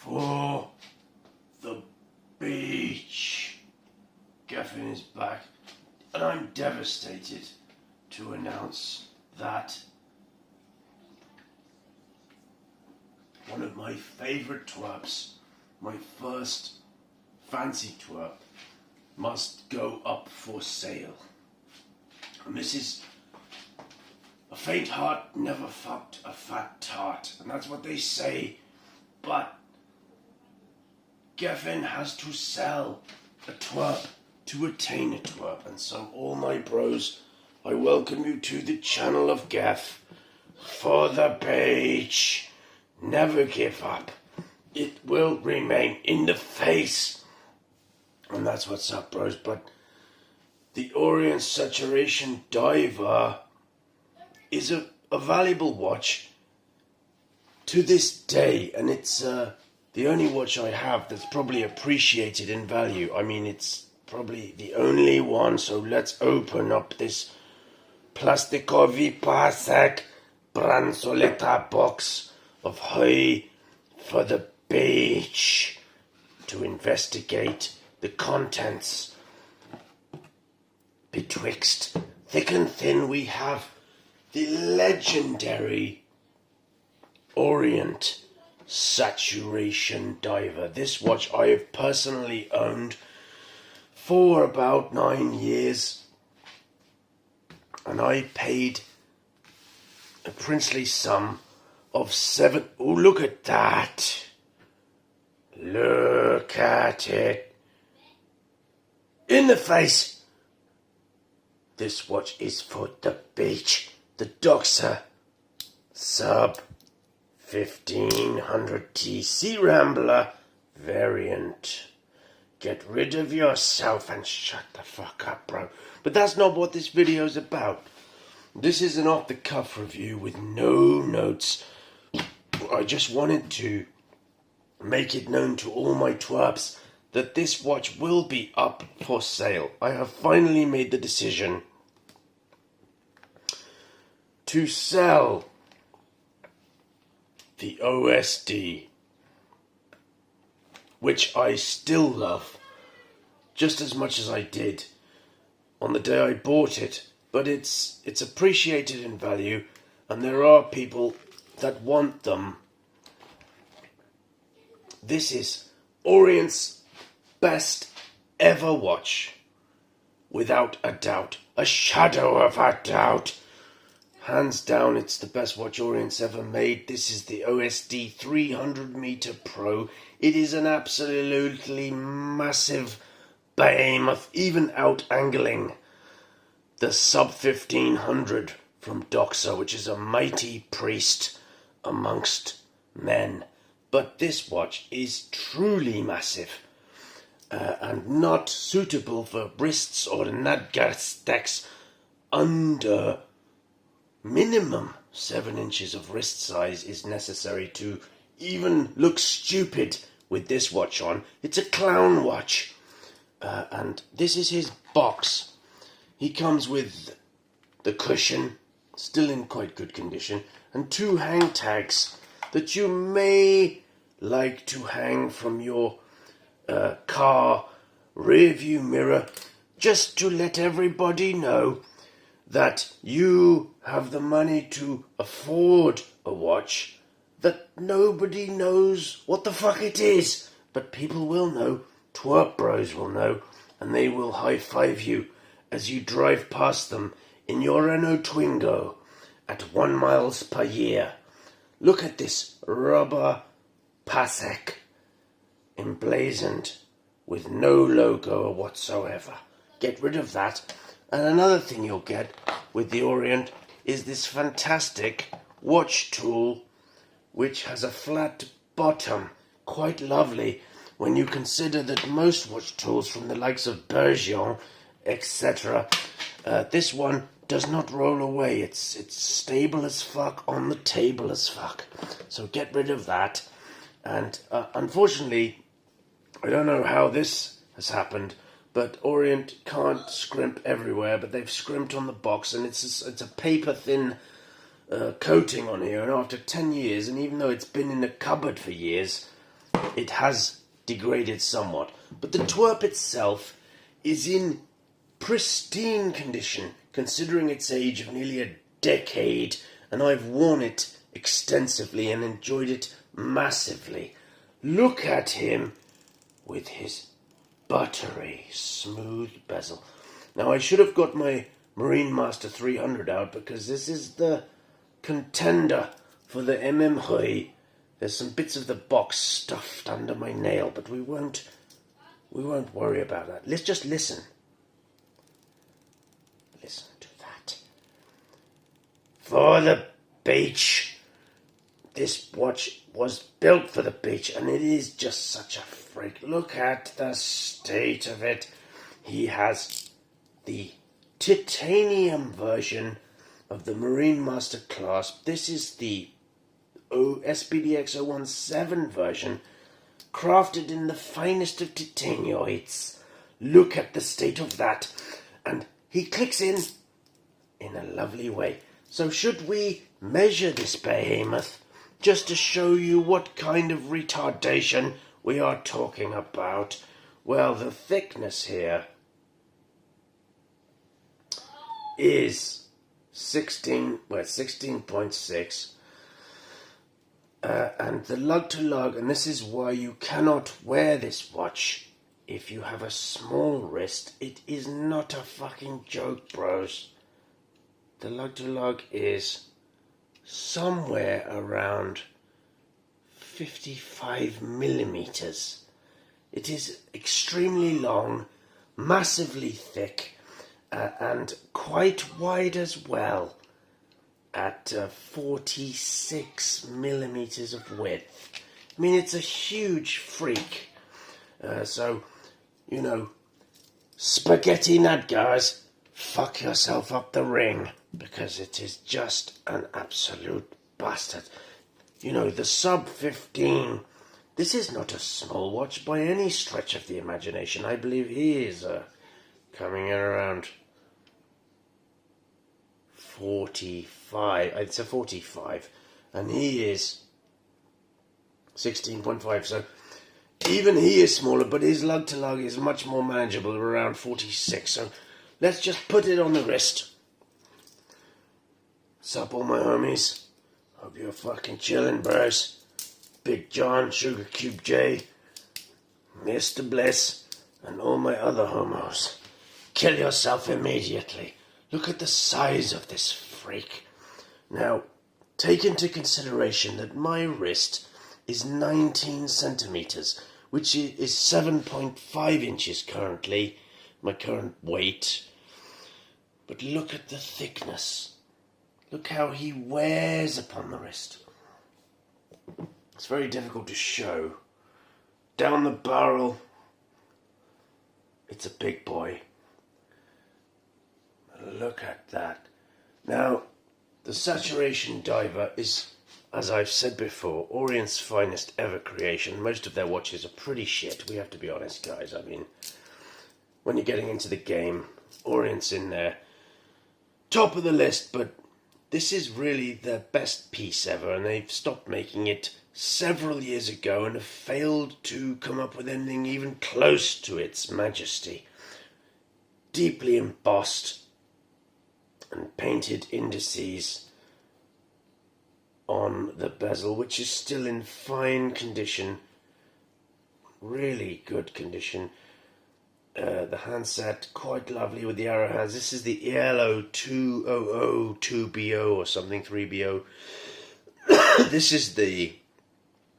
for the beach. Geffen is back, and I'm devastated to announce that one of my favourite twerps, my first fancy twerp, must go up for sale. And this is a faint heart never fucked a fat tart, and that's what they say, but Geffen has to sell a twerp to attain a twerp, and so all my bros, I welcome you to the channel of Geff for the beach. Never give up. It will remain in the face. And that's what's up, bros. But the Orient Saturation Diver is a valuable watch to this day, and it's the only watch I have that's probably appreciated in value. I mean, it's probably the only one, so let's open up this Plastikowy Pasek Bransoleta box of hay for the beach to investigate the contents. Betwixt thick and thin we have the legendary Orient Saturation Diver. This watch I have personally owned for about 9 years, and I paid a princely sum of 7. Oh, look at that! Look at it! In the face! This watch is for the beach. The Doxa Sub 1500 TC Rambler variant. Get rid of yourself and shut the fuck up, bro. But that's not what this video is about. This is an off-the-cuff review with no notes. I just wanted to make it known to all my twerps that this watch will be up for sale. I have finally made the decision to sell the OSD, which I still love just as much as I did on the day I bought it, but it's appreciated in value, and there are people that want them. This is Orient's best ever watch, without a doubt, a shadow of a doubt. Hands down, it's the best watch Orient's ever made. This is the OSD 300 meter Pro. It is an absolutely massive behemoth, even out-angling the sub 1500 from Doxa, which is a mighty priest amongst men. But this watch is truly massive and not suitable for wrists or nadgarsteks under minimum 7 inches of wrist size is necessary to even look stupid with this watch on. It's a clown watch. And this is his box. He comes with the cushion, still in quite good condition, and 2 hang tags that you may like to hang from your car rear view mirror, just to let everybody know that you have the money to afford a watch that nobody knows what the fuck it is, but people will know. Twerp bros will know, and they will high-five you as you drive past them in your Renault Twingo at 1 miles per year. Look at this rubber Pasek emblazoned with no logo whatsoever. Get rid of that. And another thing you'll get with the Orient is this fantastic watch tool, which has a flat bottom. Quite lovely when you consider that most watch tools from the likes of Bergeon, etc., this one does not roll away. It's stable as fuck, on the table as fuck. So get rid of that. And unfortunately, I don't know how this has happened, but Orient can't scrimp everywhere, but they've scrimped on the box, and it's a paper-thin coating on here, and after 10 years, and even though it's been in the cupboard for years, it has degraded somewhat. But the twerp itself is in pristine condition, considering its age of nearly a decade, and I've worn it extensively and enjoyed it massively. Look at him with his buttery, smooth bezel. Now, I should have got my Marine Master 300 out, because this is the contender for the MM. There's some bits of the box stuffed under my nail, but we won't worry about that. Let's just listen. Listen to that. For the beach. This watch was built for the beach, and it is just such a freak. Look at the state of it. He has the titanium version of the Marine Master clasp. This is the SPDX 017 version, crafted in the finest of titanioids. Look at the state of that. And he clicks in a lovely way. So should we measure this behemoth, just to show you what kind of retardation we are talking about? Well, the thickness here is 16.6, and the lug to lug, and this is why you cannot wear this watch if you have a small wrist. It is not a fucking joke, bros. The lug to lug is somewhere around 55 millimeters. It is extremely long, massively thick, and quite wide as well, at 46 millimeters of width. I mean, it's a huge freak. So, spaghetti nutgars, fuck yourself up the ring, because it is just an absolute bastard. The sub 15, this is not a small watch by any stretch of the imagination. I believe he is coming in around 45. It's a 45, and he is 16.5. So even he is smaller, but his lug to lug is much more manageable, around 46. So let's just put it on the wrist. Sup, all my homies? Hope you're fucking chilling, bros. Big John, Sugar Cube J, Mr. Bliss, and all my other homos. Kill yourself immediately. Look at the size of this freak. Now, take into consideration that my wrist is 19 centimeters, which is 7.5 inches currently, my current weight. But look at the thickness. Look how he wears upon the wrist. It's very difficult to show. Down the barrel, it's a big boy. Look at that. Now, the Saturation Diver is, as I've said before, Orient's finest ever creation. Most of their watches are pretty shit, we have to be honest, guys. I mean, when you're getting into the game, Orient's in there. Top of the list, but this is really their best piece ever, and they've stopped making it several years ago and have failed to come up with anything even close to its majesty. Deeply embossed and painted indices on the bezel, which is still in fine condition, really good condition. The handset, quite lovely with the arrow hands. This is the ELO 200 2BO or something, 3BO. This is the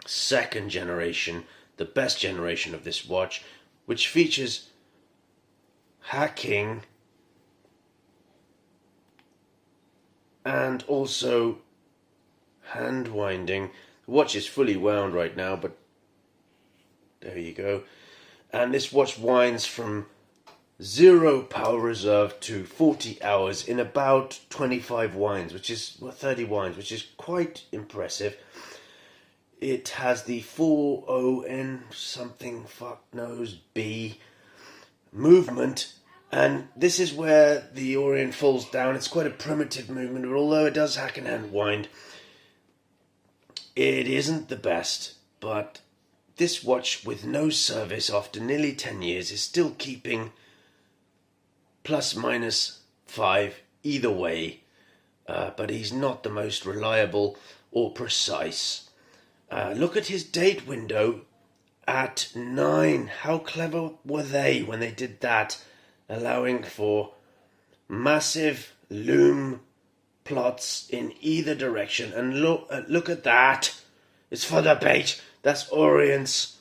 second generation, the best generation of this watch, which features hacking and also hand winding. The watch is fully wound right now, but there you go. And this watch winds from 0 power reserve to 40 hours in about 25 winds, which is 30 winds, which is quite impressive. It has the 40N something fuck knows B movement, and this is where the Orient falls down. It's quite a primitive movement, but although it does hack and hand wind, it isn't the best, but this watch with no service after nearly 10 years is still keeping ±5 either way, but he's not the most reliable or precise. Look at his date window at 9. How clever were they when they did that, allowing for massive loom plots in either direction. And look at that. It's for the bait. That's Orient's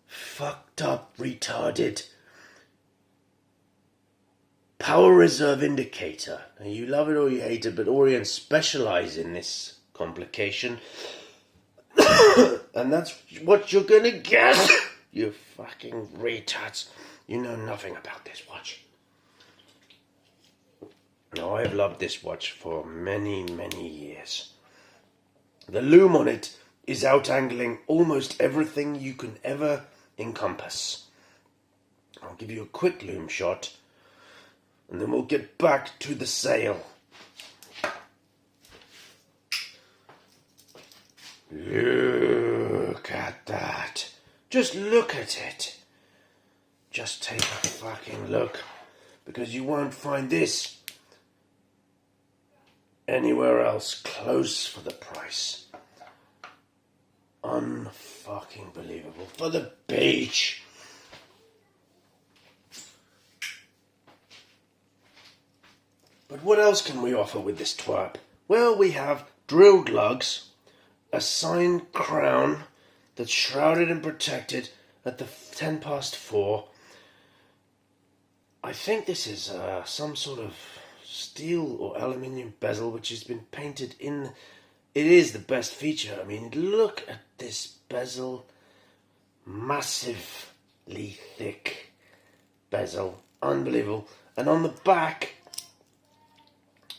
fucked up, retarded power reserve indicator. Now, you love it or you hate it, but Orient specialize in this complication. And that's what you're gonna get. You fucking retards. You know nothing about this watch. Now, I've loved this watch for many, many years. The loom on it is out-angling almost everything you can ever encompass. I'll give you a quick loom shot, and then we'll get back to the sail. Look at that. Just look at it. Just take a fucking look, because you won't find this anywhere else close for the price. Unfucking believable. For the beach. But what else can we offer with this twerp? Well, we have drilled lugs, a signed crown that's shrouded and protected at the 4:10. I think this is some sort of steel or aluminium bezel which has been painted in. It is the best feature. I mean, look at this bezel. Massively thick bezel. Unbelievable. And on the back,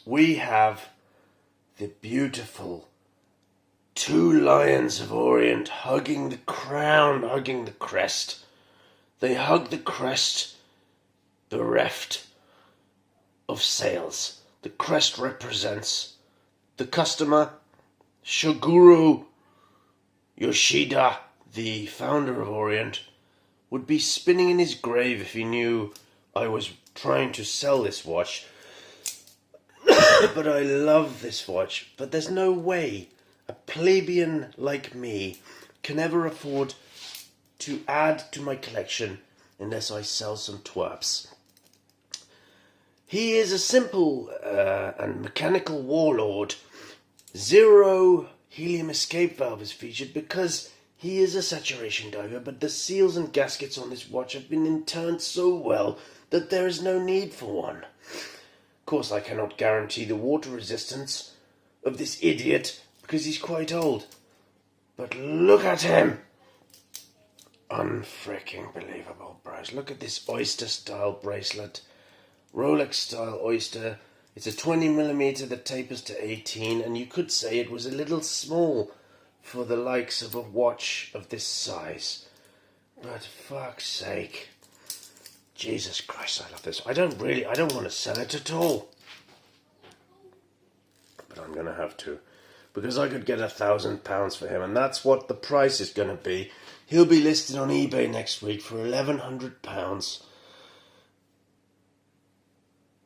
we have the beautiful 2 lions of Orient hugging the crown, hugging the crest. They hug the crest bereft of sails. The crest represents the customer. Shoguro Yoshida, the founder of Orient, would be spinning in his grave if he knew I was trying to sell this watch. But I love this watch. But there's no way a plebeian like me can ever afford to add to my collection unless I sell some twerps. He is a simple and mechanical warlord. 0 helium escape valve is featured because he is a saturation diver, but the seals and gaskets on this watch have been interned so well that there is no need for one. Of course, I cannot guarantee the water resistance of this idiot because he's quite old. But look at him! Unfreaking believable, bros. Look at this oyster-style bracelet. Rolex-style oyster. It's a 20mm that tapers to 18, and you could say it was a little small for the likes of a watch of this size. But fuck's sake. Jesus Christ, I love this. I don't want to sell it at all. But I'm going to have to. Because I could get £1,000 for him, and that's what the price is going to be. He'll be listed on eBay next week for £1,100.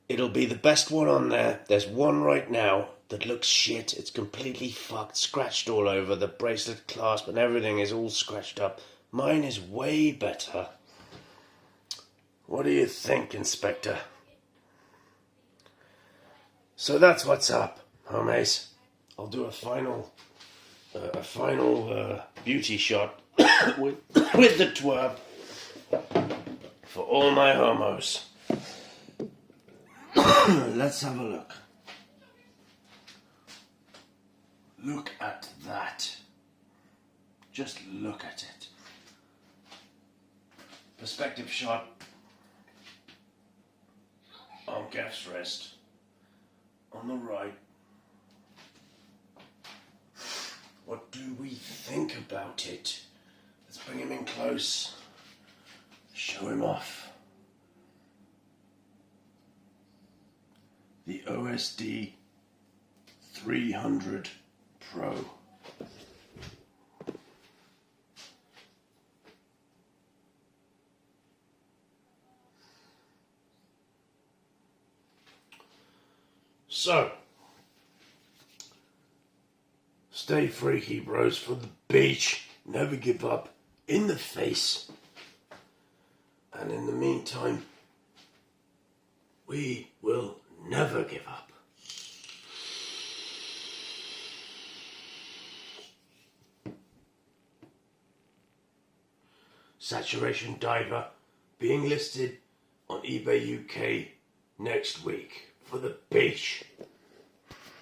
It'll be the best one on there. There's one right now that looks shit. It's completely fucked, scratched all over. The bracelet clasp and everything is all scratched up. Mine is way better. What do you think, Inspector? So that's what's up, homies. I'll do a final beauty shot with the twerp for all my homos. Let's have a look. Look at that. Just look at it. Perspective shot on Gaff's wrist. On the right. What do we think about it? Let's bring him in close. Show him off. The OSD 300 Pro. So, stay freaky, bros, from the beach. Never give up. In the face. And in the meantime, we will never give up. Saturation Diver being listed on eBay UK next week for the beach.